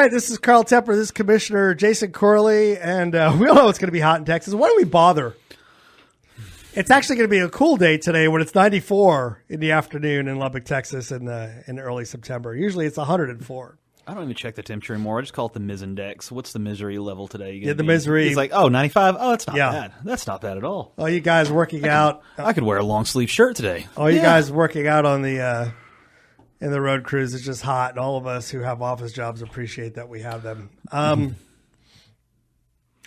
right, this is Carl Tepper. This is Commissioner Jason Corley, and we all know it's going to be hot in Texas. Why do we bother? It's actually going to be a cool day today when it's 94 in the afternoon in Lubbock, Texas in early September. Usually it's 104. I don't even check the temperature anymore. I just call it the Misindex. What's the misery level today? Yeah, the misery. It's like, 95? Oh, that's not bad. That's not bad at all. Oh, you guys working out. I could wear a long sleeve shirt today. Oh, you guys working out on the in the road crews. It's just hot, and all of us who have office jobs appreciate that we have them.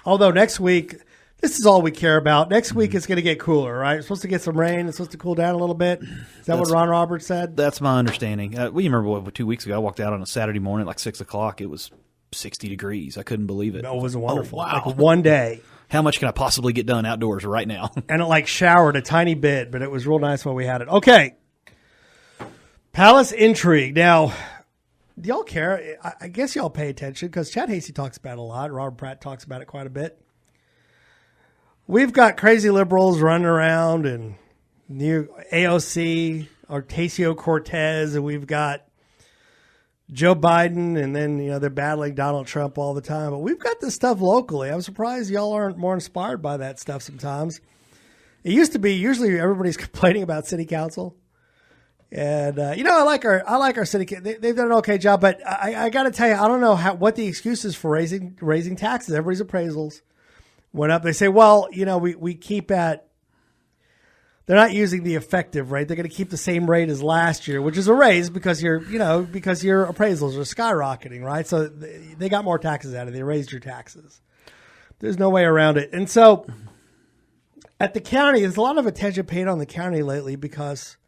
Although next week, this is all we care about. Next week it's going to get cooler, right? It's supposed to get some rain. It's supposed to cool down a little bit. Is that what Ron Roberts said? That's my understanding. You remember 2 weeks ago, I walked out on a Saturday morning at like 6 o'clock. It was 60 degrees. I couldn't believe it. No, it was wonderful. Oh, wow. Like one day. How much can I possibly get done outdoors right now? And it showered a tiny bit, but it was real nice when we had it. Okay. Palace intrigue. Now, do y'all care? I guess y'all pay attention because Chad Hasty talks about it a lot. Robert Pratt talks about it quite a bit. We've got crazy liberals running around and new AOC, Ocasio-Cortez, and we've got Joe Biden, and then they're battling Donald Trump all the time. But we've got this stuff locally. I'm surprised y'all aren't more inspired by that stuff sometimes. It used to be usually everybody's complaining about city council, and I like our city. They've done an okay job, but I got to tell you, I don't know what the excuse is for raising taxes. Everybody's appraisals went up. They say, well, we keep at, they're not using the effective rate. They're going to keep the same rate as last year, which is a raise because your appraisals are skyrocketing, right? So they got more taxes out of it. They raised your taxes. There's no way around it. And so at the county, there's a lot of attention paid on the county lately because,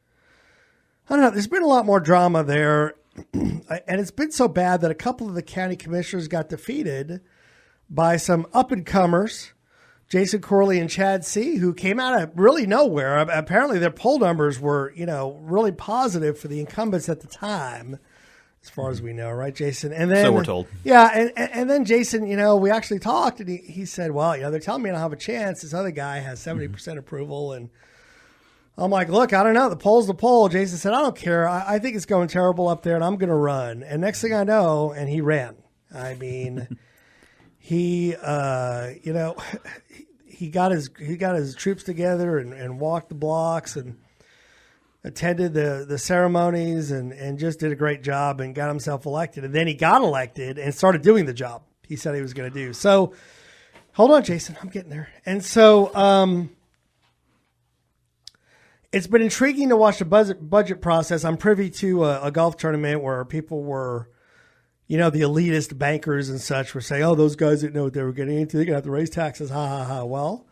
I don't know, there's been a lot more drama there. And it's been so bad that a couple of the county commissioners got defeated by some up-and-comers, Jason Corley and Chad C., who came out of really nowhere. Apparently their poll numbers were, really positive for the incumbents at the time, as far as we know, right, Jason? And then, so we're told. Yeah, and then Jason, we actually talked, and he said, well, they're telling me I don't have a chance. This other guy has 70% approval, and I'm like, look, I don't know. The poll's the poll. Jason said, I don't care. I think it's going terrible up there, and I'm going to run. And next thing I know, and he ran. I mean... He got his troops together and walked the blocks and attended the ceremonies and just did a great job and got himself elected. And then he got elected and started doing the job he said he was going to do. So, hold on, Jason, I'm getting there. And so, it's been intriguing to watch the budget process. I'm privy to a golf tournament where people were, the elitist bankers and such were saying, oh, those guys didn't know what they were getting into. They're going to have to raise taxes. Ha, ha, ha. Well,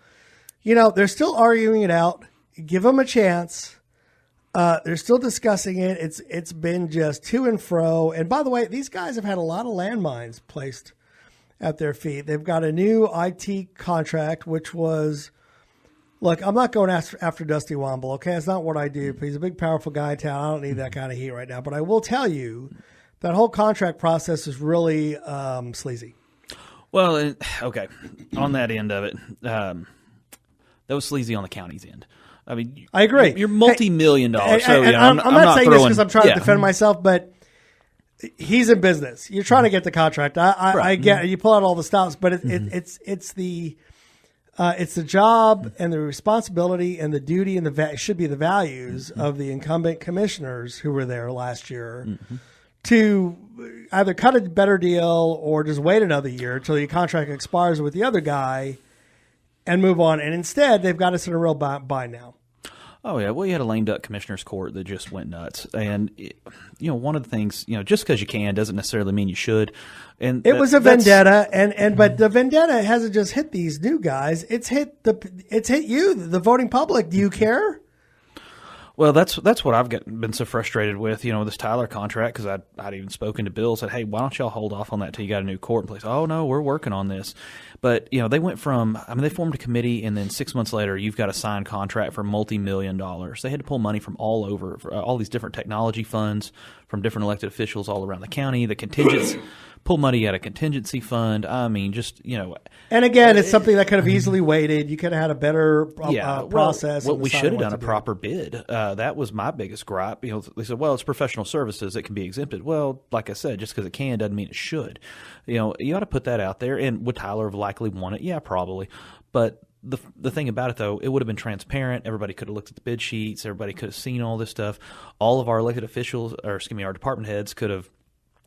they're still arguing it out. Give them a chance. They're still discussing it. It's been just to and fro. And by the way, these guys have had a lot of landmines placed at their feet. They've got a new IT contract, which was, look, I'm not going after Dusty Womble, okay? It's not what I do. He's a big, powerful guy in town. I don't need that kind of heat right now. But I will tell you, that whole contract process is really sleazy. Well, okay. On that end of it, that was sleazy on the county's end. I mean, I agree. You're multi-million-dollar. I'm not saying this because I'm trying to defend myself, but he's in business. You're trying to get the contract. I get it. You pull out all the stops, but it's the job and the responsibility and the duty and it should be the values of the incumbent commissioners who were there last year. To either cut a better deal or just wait another year until your contract expires with the other guy and move on. And instead, they've got us in a real bind now. Oh, yeah. Well, you had a lame duck commissioner's court that just went nuts. And, one of the things, just because you can doesn't necessarily mean you should. And it was a vendetta. But the vendetta hasn't just hit these new guys. It's hit you, the voting public. Do you care? Well, that's what I've been so frustrated with, this Tyler contract, because I'd even spoken to Bill, said, hey, why don't y'all hold off on that till you got a new court in place? Oh, no, we're working on this. But, they went from, they formed a committee, and then 6 months later, you've got a signed contract for multi-million dollars. They had to pull money from all over, for all these different technology funds, from different elected officials all around the county. The contingents pull money out of contingency fund. I mean, just, And again, it's something that could have easily waited. You could have had a better process. Well, we should have done a proper bid. That was my biggest gripe. They said, well, it's professional services. It can be exempted. Well, like I said, just because it can doesn't mean it should. You ought to put that out there. And would Tyler have likely won it? Yeah, probably. But the thing about it, though, it would have been transparent. Everybody could have looked at the bid sheets. Everybody could have seen all this stuff. All of our elected officials, our department heads could have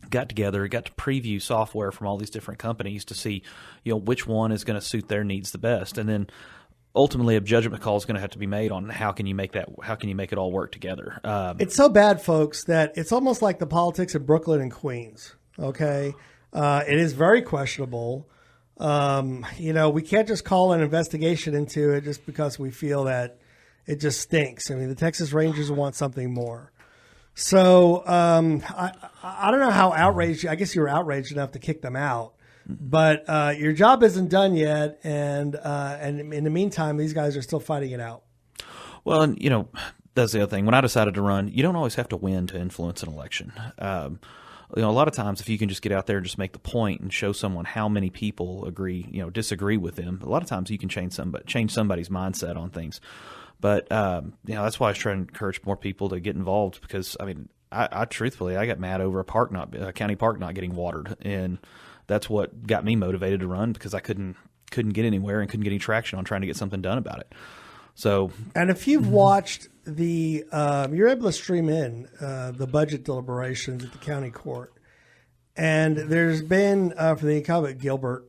got together, got to preview software from all these different companies to see, which one is going to suit their needs the best. And then ultimately a judgment call is going to have to be made on how can you make it all work together. It's so bad, folks, that it's almost like the politics of Brooklyn and Queens. Okay. It is very questionable. We can't just call an investigation into it just because we feel that it just stinks. I mean, the Texas Rangers want something more. So I don't know how outraged. I guess you were outraged enough to kick them out, but your job isn't done yet, and in the meantime, these guys are still fighting it out. Well, and that's the other thing. When I decided to run, you don't always have to win to influence an election. A lot of times, if you can just get out there and just make the point and show someone how many people disagree with them, a lot of times you can change somebody's mindset on things. But that's why I was trying to encourage more people to get involved because I truthfully got mad over a county park not getting watered, and that's what got me motivated to run because I couldn't get anywhere and couldn't get any traction on trying to get something done about it. So, and if you've watched you're able to stream in the budget deliberations at the county court, and there's been for the incumbent Gilbert,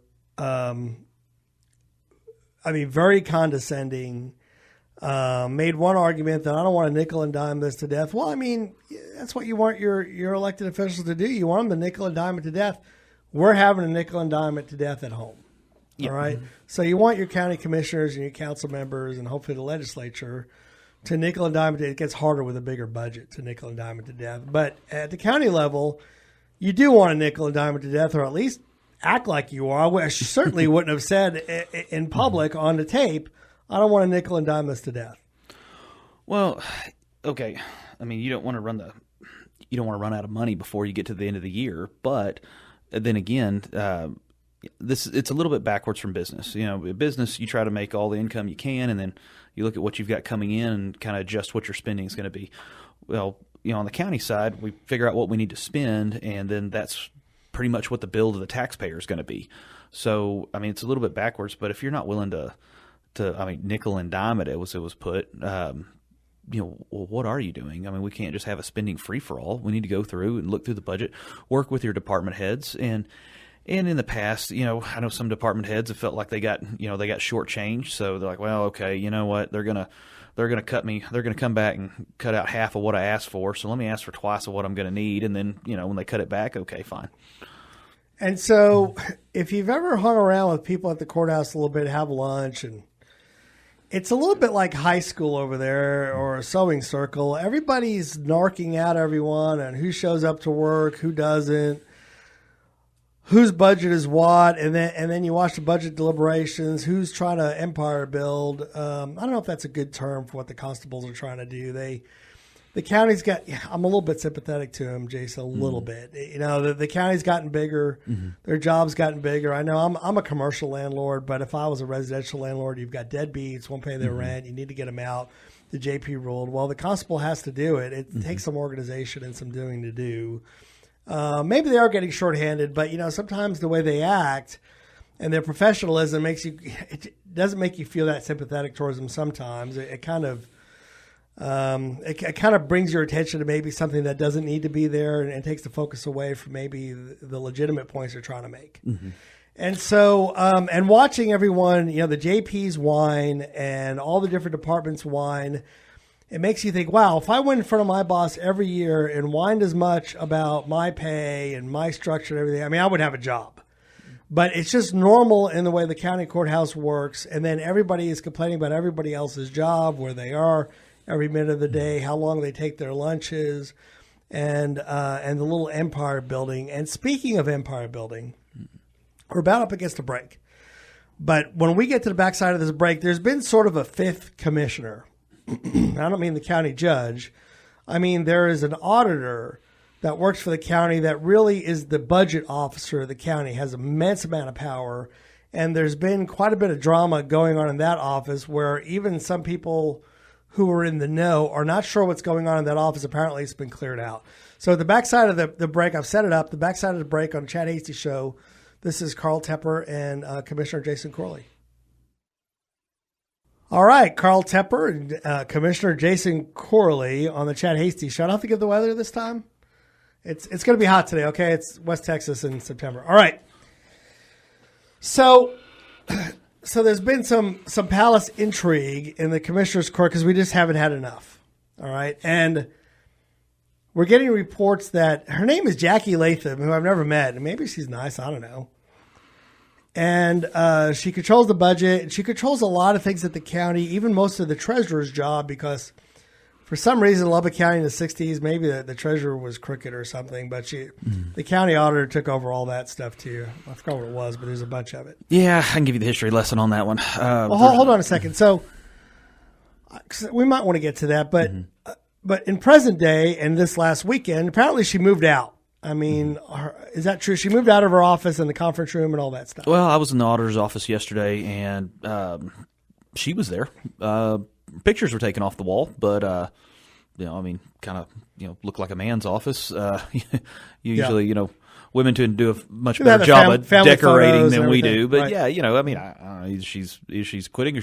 very condescending. Made one argument that I don't want to nickel and dime this to death. Well, that's what you want your elected officials to do. You want them to nickel and dime it to death. We're having to nickel and dime it to death at home. Yep. All right. So you want your county commissioners and your council members and hopefully the legislature to nickel and dime it. It gets harder with a bigger budget to nickel and dime it to death. But at the county level, you do want to nickel and dime it to death, or at least act like you are. I certainly wouldn't have said in public on the tape, I don't want to nickel and dime this to death. Well, okay. You don't want to run out of money before you get to the end of the year, but then again, it's a little bit backwards from business. Business, you try to make all the income you can, and then you look at what you've got coming in and kind of adjust what your spending is going to be. Well, on the county side, we figure out what we need to spend, and then that's pretty much what the bill to the taxpayer is going to be. So, it's a little bit backwards, but if you're not willing to nickel and dime it, it was put, well, what are you doing? We can't just have a spending free-for-all. We need to go through and look through the budget, work with your department heads, and in the past, I know some department heads have felt like they got shortchanged, so they're like, well, okay, you know what, they're gonna cut me, they're gonna come back and cut out half of what I asked for, so let me ask for twice of what I'm gonna need, and then when they cut it back, okay, fine. And so, if you've ever hung around with people at the courthouse a little bit, have lunch, and it's a little bit like high school over there or a sewing circle. Everybody's narking out everyone on who shows up to work, who doesn't, whose budget is what, and then you watch the budget deliberations, who's trying to empire build. I don't know if that's a good term for what the constables are trying to do. The county's got, I'm a little bit sympathetic to him, Jason, a little bit. The county's gotten bigger. Mm-hmm. Their job's gotten bigger. I know I'm a commercial landlord, but if I was a residential landlord, you've got deadbeats, won't pay their rent. You need to get them out. The JP ruled. Well, the constable has to do it. It takes some organization and some doing to do. Maybe they are getting shorthanded, but, sometimes the way they act and their professionalism it doesn't make you feel that sympathetic towards them sometimes. It kind of brings your attention to maybe something that doesn't need to be there and takes the focus away from maybe the legitimate points they're trying to make. Mm-hmm. And so, and watching everyone, the JPs whine and all the different departments whine, it makes you think, wow, if I went in front of my boss every year and whined as much about my pay and my structure and everything, I would have a job. But it's just normal in the way the county courthouse works. And then everybody is complaining about everybody else's job, where they are every minute of the day, how long they take their lunches, and the little empire building. And speaking of empire building, we're about up against a break. But when we get to the backside of this break, there's been sort of a fifth commissioner. I don't mean the county judge. There is an auditor that works for the county that really is the budget officer of the county, has immense amount of power. And there's been quite a bit of drama going on in that office where even some people who are in the know are not sure what's going on in that office. Apparently it's been cleared out. So the backside of the break, I've set it up, the backside of the break on Chad Hasty Show. This is Carl Tepper and Commissioner Jason Corley. All right, Carl Tepper and Commissioner Jason Corley on the Chad Hasty Show. I don't have to give the weather this time. It's going to be hot today, okay? It's West Texas in September. All right. So there's been some palace intrigue in the commissioner's court because we just haven't had enough. All right. And we're getting reports that her name is Jackie Latham, who I've never met. And maybe she's nice. I don't know. And she controls the budget. And she controls a lot of things at the county, even most of the treasurer's job, because for some reason, Lubbock County in the 60s, maybe the treasurer was crooked or something, but the county auditor took over all that stuff too. I forgot what it was, but there's a bunch of it. Yeah, I can give you the history lesson on that one. Well, hold on a second. So we might want to get to that, but in present day and this last weekend, apparently she moved out. I mean, is that true? She moved out of her office and the conference room and all that stuff. Well, I was in the auditor's office yesterday, and she was there. Pictures were taken off the wall, but kind of looked like a man's office. Usually, women tend to do a much better job at decorating than we do. But right. I don't know, she's quitting or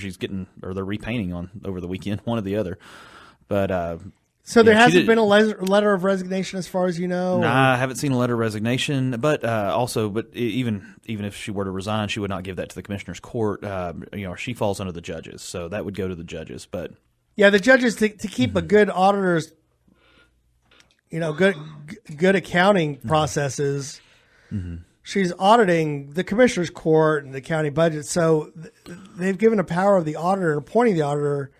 or they're repainting over the weekend, one or the other. But so there hasn't been a letter of resignation as far as you know? Nah, I haven't seen a letter of resignation. But even if she were to resign, she would not give that to the commissioner's court. She falls under the judges, so that would go to the judges. But yeah, the judges to keep a good auditor's, good accounting processes. She's auditing the commissioner's court and the county budget. So they've given the power of the auditor and appointing the auditor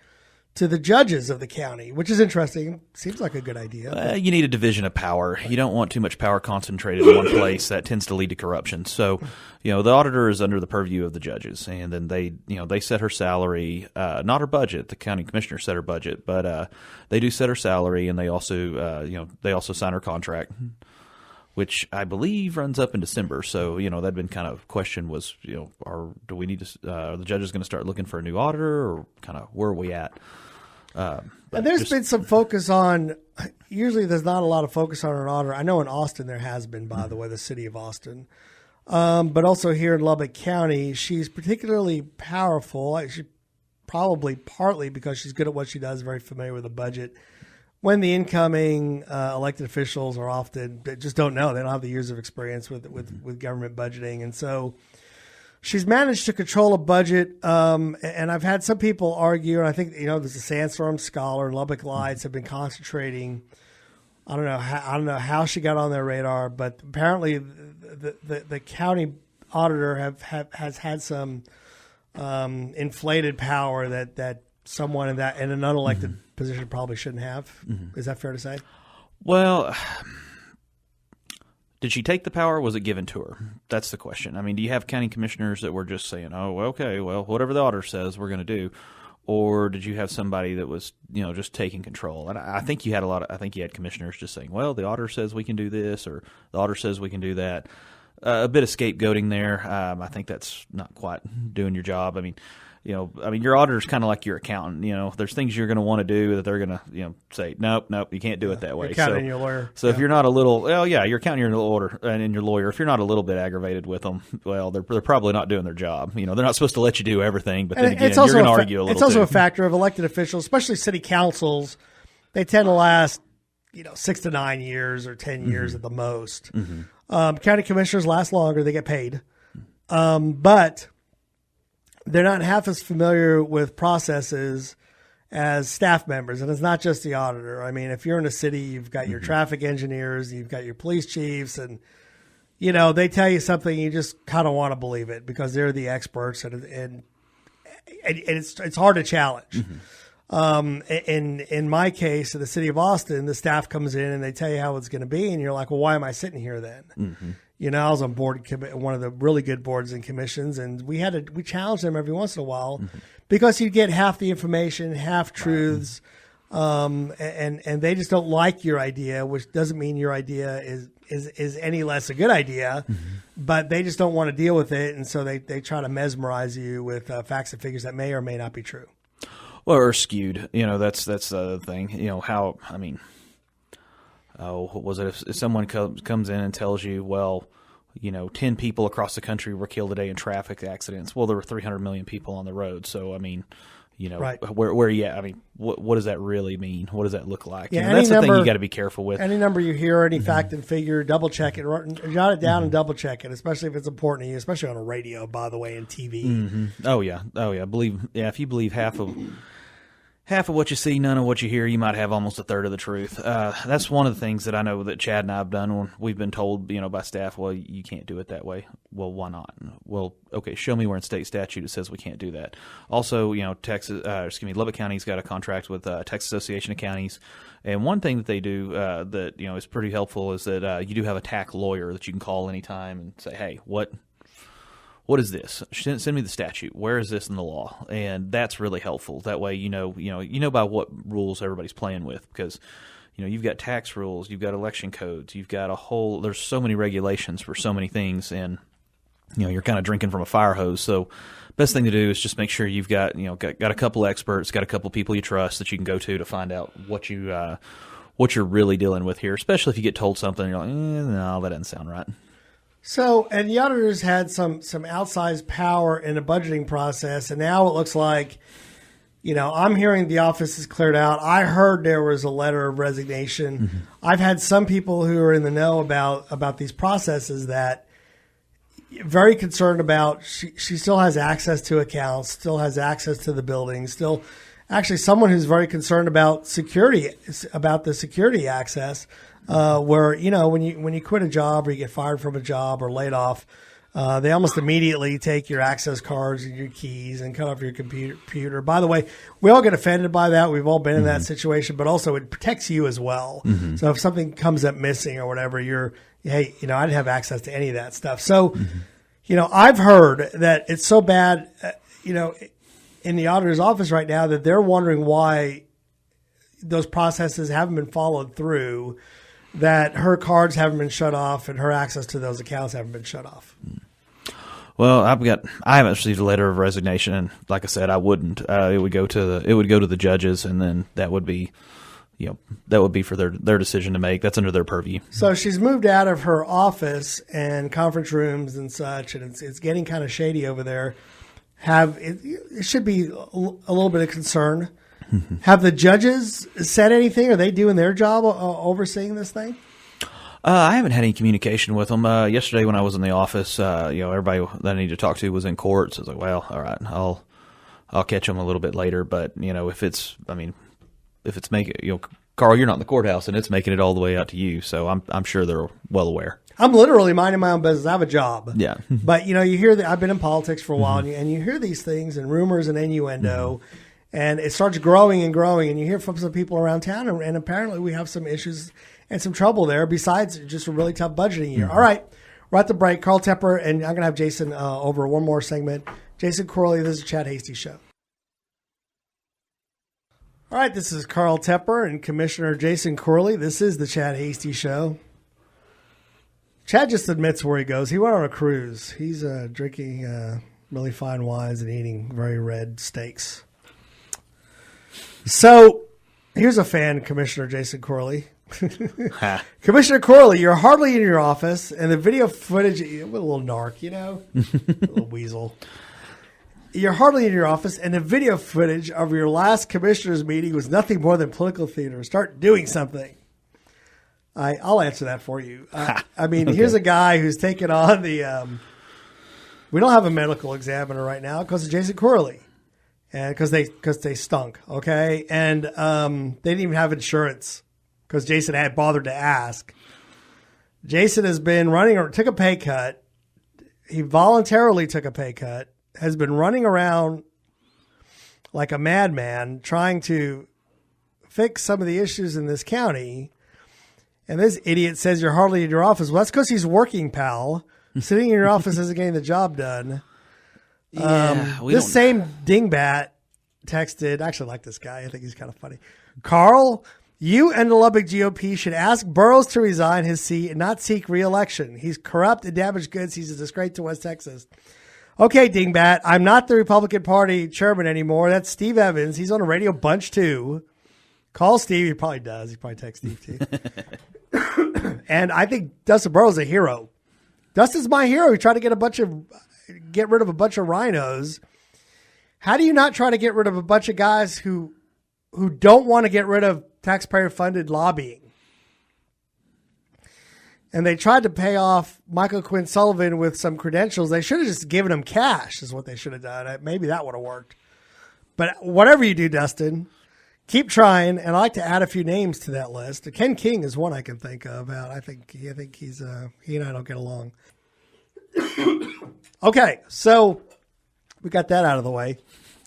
to the judges of the county, which is interesting. Seems like a good idea. You need a division of power. You don't want too much power concentrated in one place. That tends to lead to corruption. So, the auditor is under the purview of the judges, and then they set her salary, not her budget. The county commissioner set her budget, but they do set her salary, and they also sign her contract, which I believe runs up in December. So, that'd been kind of question was, are the judges going to start looking for a new auditor, or kind of where are we at? And there's been some focus on, usually there's not a lot of focus on an auditor. I know in Austin there has been, by the way, the city of Austin. But also here in Lubbock County, she's particularly powerful. She probably partly because she's good at what she does, very familiar with the budget. When the incoming elected officials are often, they just don't know. They don't have the years of experience with government budgeting. And so she's managed to control a budget, and I've had some people argue, and I think there's a Sandstorm scholar and Lubbock Lights have been concentrating. I don't know how she got on their radar, but apparently the county auditor has had some inflated power that someone in an unelected position probably shouldn't have. Is that fair to say? Well, did she take the power, or was it given to her? That's the question. I mean, do you have county commissioners that were just saying, oh, okay, well, whatever the auditor says, we're going to do? Or did you have somebody that was, just taking control? And I think you had I think you had commissioners just saying, well, the auditor says we can do this, or the auditor says we can do that. A bit of scapegoating there. I think that's not quite doing your job. I mean, your auditor's kind of like your accountant. There's things you're going to want to do that they're going to, say, nope, you can't do it that way. Your accountant and your lawyer. So if you're not a little, your accountant and your lawyer, if you're not a little bit aggravated with them, well, they're probably not doing their job. They're not supposed to let you do everything, but then again, you're going to argue a little. It's also too. a factor of elected officials, especially city councils. They tend to last, 6 to 9 years or 10 years at the most. County commissioners last longer; they get paid, but they're not half as familiar with processes as staff members. And it's not just the auditor. I mean, if you're in a city, you've got your traffic engineers, you've got your police chiefs, and, they tell you something, you just kind of want to believe it because they're the experts, and it's hard to challenge. In my case, in the city of Austin, the staff comes in and they tell you how it's going to be, and you're like, well, why am I sitting here then? I was on one of the really good boards and commissions, and we challenged them every once in a while because you'd get half the information, half truths. and they just don't like your idea, which doesn't mean your idea is any less a good idea, but they just don't want to deal with it, and so they try to mesmerize you with facts and figures that may or may not be true. Well, or skewed. That's the other thing. What was it? If someone comes in and tells you, well, 10 people across the country were killed today in traffic accidents. Well, there were 300 million people on the road. So, right. where are you at? What does that really mean? What does that look like? Yeah, that's the thing you got to be careful with. Any number you hear, any fact and figure, double check it, jot it down and double check it, especially if it's important to you, especially on a radio, by the way, and TV. Oh yeah. If you believe half of what you see, none of what you hear, you might have almost a third of the truth. That's one of the things that I know that Chad and I have done when we've been told, by staff, well, you can't do it that way. Well, why not? Well, okay, show me where in state statute it says we can't do that. Also, Lubbock County's got a contract with Texas Association of Counties, and one thing that they do that is pretty helpful is that you do have a TAC lawyer that you can call anytime and say, hey, what is this? Send me the statute. Where is this in the law? And that's really helpful. That way, you know by what rules everybody's playing with, because you've got tax rules, you've got election codes, you've got there's so many regulations for so many things, and you're kind of drinking from a fire hose. So best thing to do is just make sure you've got a couple experts, got a couple people you trust that you can go to find out what you're really dealing with here, especially if you get told something and you're like, no, that doesn't sound right. So, and the auditors had some outsized power in the budgeting process, and now it looks like, I'm hearing the office is cleared out. I heard there was a letter of resignation. I've had some people who are in the know about these processes that very concerned about. She still has access to accounts, still has access to the building, still actually someone who's very concerned about security, about the security access. Where when you quit a job or you get fired from a job or laid off, they almost immediately take your access cards and your keys and cut off your computer. By the way, we all get offended by that. We've all been in that situation, but also it protects you as well. So if something comes up missing or whatever, I didn't have access to any of that stuff. So, I've heard that it's so bad, in the auditor's office right now that they're wondering why those processes haven't been followed through, that her cards haven't been shut off and her access to those accounts haven't been shut off. Well, I haven't received a letter of resignation, and like I said, I wouldn't. It would go to the judges, and then that would be for their decision to make. That's under their purview. So she's moved out of her office and conference rooms and such, and it's getting kind of shady over there. It should be a little bit of concern. Have the judges said anything? Are they doing their job overseeing this thing? I haven't had any communication with them. Yesterday when I was in the office, everybody that I needed to talk to was in court. So I was like, well, all right, I'll catch them a little bit later. But if it's making, Carl, you're not in the courthouse and it's making it all the way out to you. So I'm sure they're well aware. I'm literally minding my own business. I have a job. Yeah. But you hear that I've been in politics for a while, and you hear these things and rumors and innuendo. And it starts growing and growing, and you hear from some people around town, and apparently we have some issues and some trouble there besides just a really tough budgeting year. All right, we're at the break. Carl Tepper, and I'm going to have Jason over one more segment. Jason Corley, this is Chad Hasty Show. All right, this is Carl Tepper and Commissioner Jason Corley. This is the Chad Hasty Show. Chad just admits where he goes. He went on a cruise. He's drinking really fine wines and eating very red steaks. So here's a fan, Commissioner Jason Corley. Commissioner Corley, you're hardly in your office, and the video footage, with a little narc, a little weasel. You're hardly in your office, and the video footage of your last commissioners meeting was nothing more than political theater. Start doing something. I'll answer that for you. Okay. Here's a guy who's taken on the we don't have a medical examiner right now because of Jason Corley. And because they stunk, okay, and they didn't even have insurance because Jason had bothered to ask. Jason has been took a pay cut. He voluntarily took a pay cut. Has been running around like a madman trying to fix some of the issues in this county. And this idiot says you're hardly in your office. Well, that's because he's working, pal. Sitting in your office isn't getting the job done. Yeah, this same dingbat texted. I actually like this guy. I think he's kind of funny. Carl, you and the Lubbock GOP should ask Burrows to resign his seat and not seek re-election. He's corrupt and damaged goods. He's a disgrace to West Texas. Okay, Dingbat, I'm not the Republican Party chairman anymore. That's Steve Evans. He's on a radio bunch too. Call Steve. He probably does. He probably texts Steve too. And I think Dustin Burrows is a hero. Dustin's my hero. He tried to get rid of a bunch of rhinos. How do you not try to get rid of a bunch of guys who don't want to get rid of taxpayer-funded lobbying? And they tried to pay off Michael Quinn Sullivan with some credentials. They should have just given him cash is what they should have done. Maybe that would have worked. But whatever you do, Dustin, keep trying. And I like to add a few names to that list. Ken King is one I can think of. I think he's he and I don't get along. Okay, so we got that out of the way.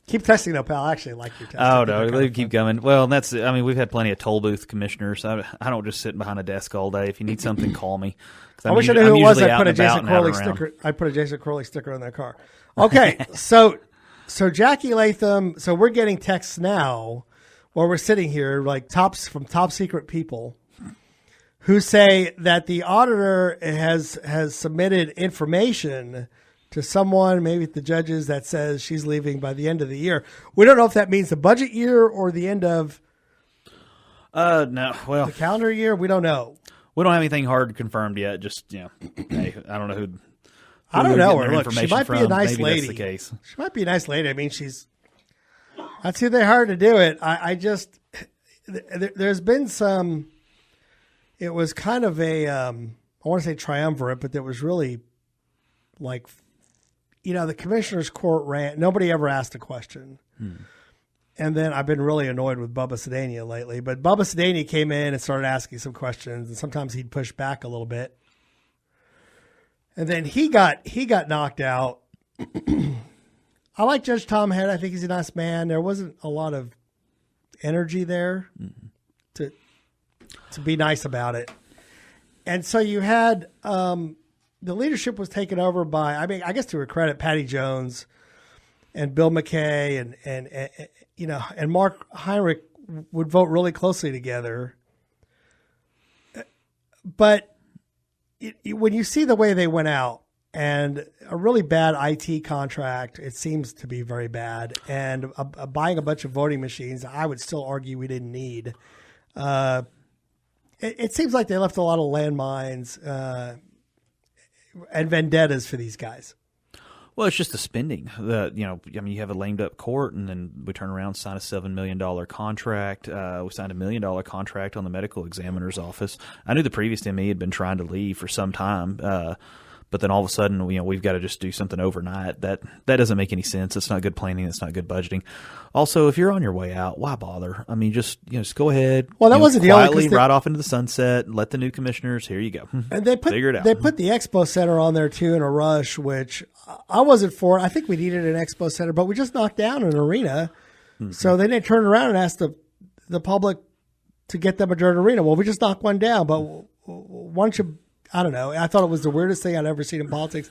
Keep texting though, pal. I actually like your text. Oh, no, they keep coming. Well, we've had plenty of toll booth commissioners. I don't just sit behind a desk all day. If you need something, call me. I wish I knew who it was. I put a Jason Corley sticker. I put a Jason Corley sticker on their car. Okay, so Jackie Latham. So we're getting texts now while we're sitting here, like from top secret people who say that the auditor has submitted information to someone, maybe the judges, that says she's leaving by the end of the year. We don't know if that means the budget year or the end of the calendar year. We don't know. We don't have anything hard confirmed yet. Just, hey, I don't know who I don't know her. Look, she might be a nice Maybe lady. That's the case. She might be a nice lady. I mean, that's who they hired to do it. There's been some, it was kind of I want to say triumvirate, but there was really like, the commissioner's court ran. Nobody ever asked a question. And then I've been really annoyed with Bubba Sedania lately. But Bubba Sedania came in and started asking some questions, and sometimes he'd push back a little bit. And then he got knocked out. I like Judge Tom Head. I think he's a nice man. There wasn't a lot of energy there to be nice about it. And so you had the leadership was taken over by, I guess to her credit, Patty Jones and Bill McKay and Mark Heinrich would vote really closely together. But when you see the way they went out and a really bad IT contract, it seems to be very bad, and buying a bunch of voting machines, I would still argue we didn't need. It seems like they left a lot of landmines and vendettas for these guys. Well, it's just the spending. You have a lamed up court, and then we turn around and sign a $7 million contract. We signed $1 million contract on the medical examiner's office. I knew the previous ME had been trying to leave for some time, but then all of a sudden, we've got to just do something overnight. That doesn't make any sense. It's not good planning. It's not good budgeting. Also, if you're on your way out, why bother? I mean, just go ahead. Well, that wasn't quietly ride off into the sunset. Let the new commissioners. Here you go. And figure it out. They put the Expo Center on there too in a rush, which I wasn't for. I think we needed an Expo Center, but we just knocked down an arena. Mm-hmm. So then they turned around and asked the public to get them a dirt arena. Well, we just knocked one down, but why don't you? I don't know. I thought it was the weirdest thing I'd ever seen in politics.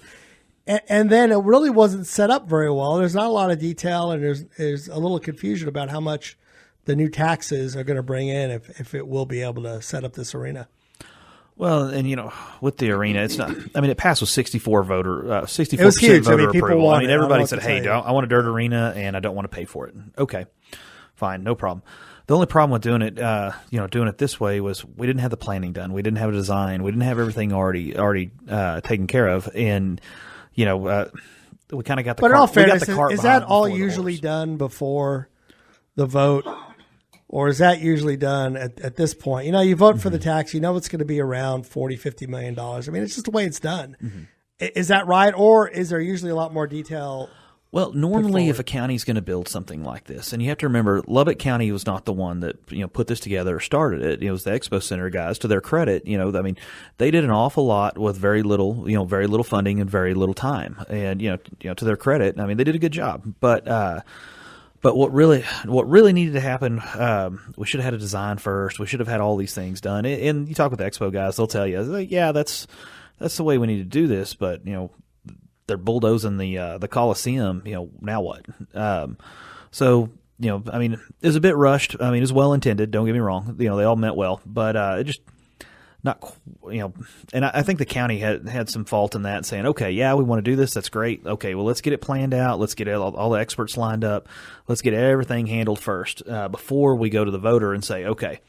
And then it really wasn't set up very well. There's not a lot of detail, and there's a little confusion about how much the new taxes are going to bring in if it will be able to set up this arena. Well, and with the arena, it's not. I mean, it passed with 64% it was huge. voter people approval. wanted Everybody said, "Hey, I want a dirt arena, and I don't want to pay for it." Okay, fine, no problem. The only problem with doing it this way was we didn't have the planning done. We didn't have a design. We didn't have everything already taken care of, and we kind of got the. But in all fairness, is that all usually done before the vote, or is that usually done at this point? You vote for the tax. It's going to be around $40-50 million. I mean, it's just the way it's done. Mm-hmm. Is that right, or is there usually a lot more detail? Well, normally if a county's going to build something like this, and you have to remember, Lubbock County was not the one that put this together or started it. It was the Expo Center guys. To their credit, they did an awful lot with very little funding and very little time. And to their credit, they did a good job. But what really needed to happen, we should have had a design first. We should have had all these things done. And you talk with the Expo guys, they'll tell you, yeah, that's the way we need to do this. But they're bulldozing the Coliseum. Now what? So I mean, it was a bit rushed. I mean, it was well intended. Don't get me wrong. They all meant well, but it just not, and I think the county had some fault in that, saying, okay, yeah, we want to do this. That's great. Okay, well, let's get it planned out. Let's get all the experts lined up. Let's get everything handled first before we go to the voter and say, okay,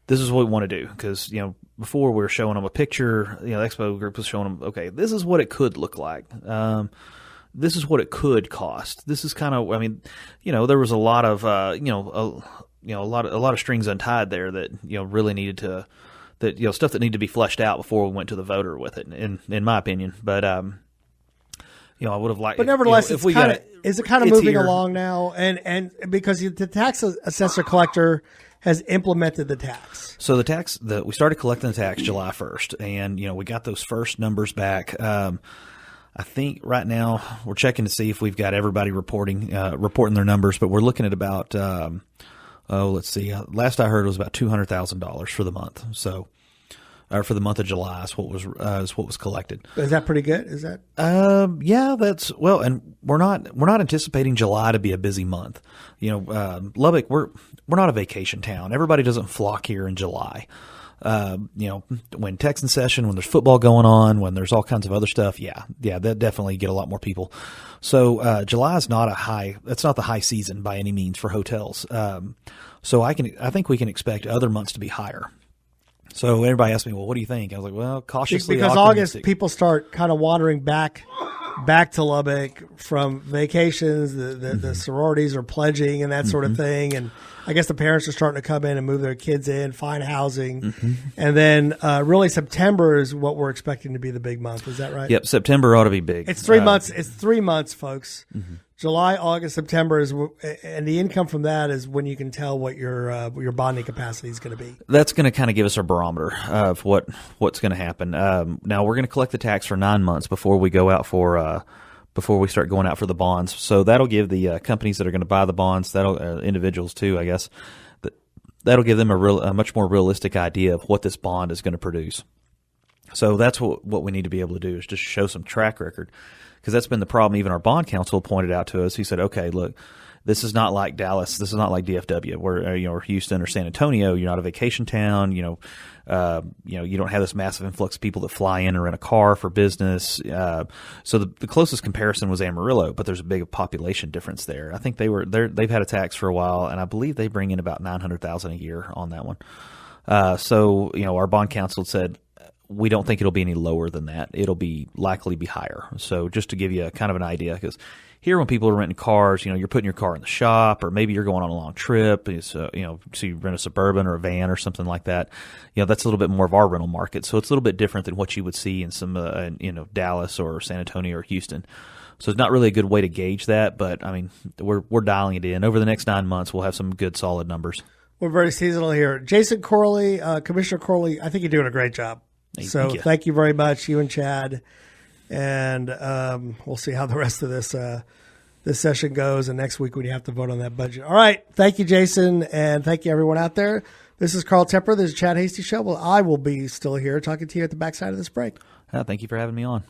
this is what we want to do. Because, before we were showing them a picture, the expo group was showing them, okay, this is what it could look like. This is what it could cost. This is kind of, I mean, there was a lot of, a lot of strings untied there that, really needed to, that, stuff that needed to be fleshed out before we went to the voter with it, in my opinion. But, I would have liked, but nevertheless, if we got it, is it kind of moving along now? And because the tax assessor collector has implemented the tax. So we started collecting the tax July 1st, and, we got those first numbers back. I think right now we're checking to see if we've got everybody reporting their numbers, but we're looking at about, let's see. Last I heard it was about $200,000 for the month. So, for the month of July is what was collected. Is that pretty good? Is that? Yeah, that's well, and we're not anticipating July to be a busy month. Lubbock, we're not a vacation town. Everybody doesn't flock here in July. When Texan session, when there's football going on, when there's all kinds of other stuff, yeah, that definitely get a lot more people. So, July is that's not the high season by any means for hotels. So I think we can expect other months to be higher. So everybody asked me, well, what do you think? I was like, well, cautiously because optimistic. August people start kind of wandering back to Lubbock from vacations. The sororities are pledging and that sort of thing, and I guess the parents are starting to come in and move their kids in, find housing, and then really September is what we're expecting to be the big month. Is that right? Yep, September ought to be big. It's 3 months. It's 3 months, folks. July, August, September and the income from that is when you can tell what your bonding capacity is going to be. That's going to kind of give us a barometer of what's going to happen. Now we're going to collect the tax for 9 months before we go out before we start going out for the bonds. So that'll give the companies that are going to buy the bonds, individuals too, I guess, that'll give them a much more realistic idea of what this bond is going to produce. So that's what we need to be able to do, is just show some track record, because that's been the problem. Even our bond counsel pointed out to us. He said, okay, look, this is not like Dallas. This is not like DFW, where, or Houston or San Antonio. You're not a vacation town. You don't have this massive influx of people that fly in or in a car for business. So the closest comparison was Amarillo, but there's a big population difference there. I think they've had a tax for a while, and I believe they bring in about $900,000 a year on that one. So our bond counsel said, we don't think it'll be any lower than that. It'll likely be higher. So just to give you kind of an idea, because here when people are renting cars, you're putting your car in the shop, or maybe you're going on a long trip. So you rent a Suburban or a van or something like that. That's a little bit more of our rental market. So it's a little bit different than what you would see in some, Dallas or San Antonio or Houston. So it's not really a good way to gauge that, but I mean, we're dialing it in. Over the next 9 months, we'll have some good solid numbers. We're very seasonal here. Jason Corley, Commissioner Corley, I think you're doing a great job. So thank you very much, you and Chad, and we'll see how the rest of this session goes, and next week when you have to vote on that budget. All right, thank you, Jason, and thank you, everyone out there. This is Carl Tepper. This is Chad Hasty Show. Well, I will be still here talking to you at the backside of this break. Thank you for having me on.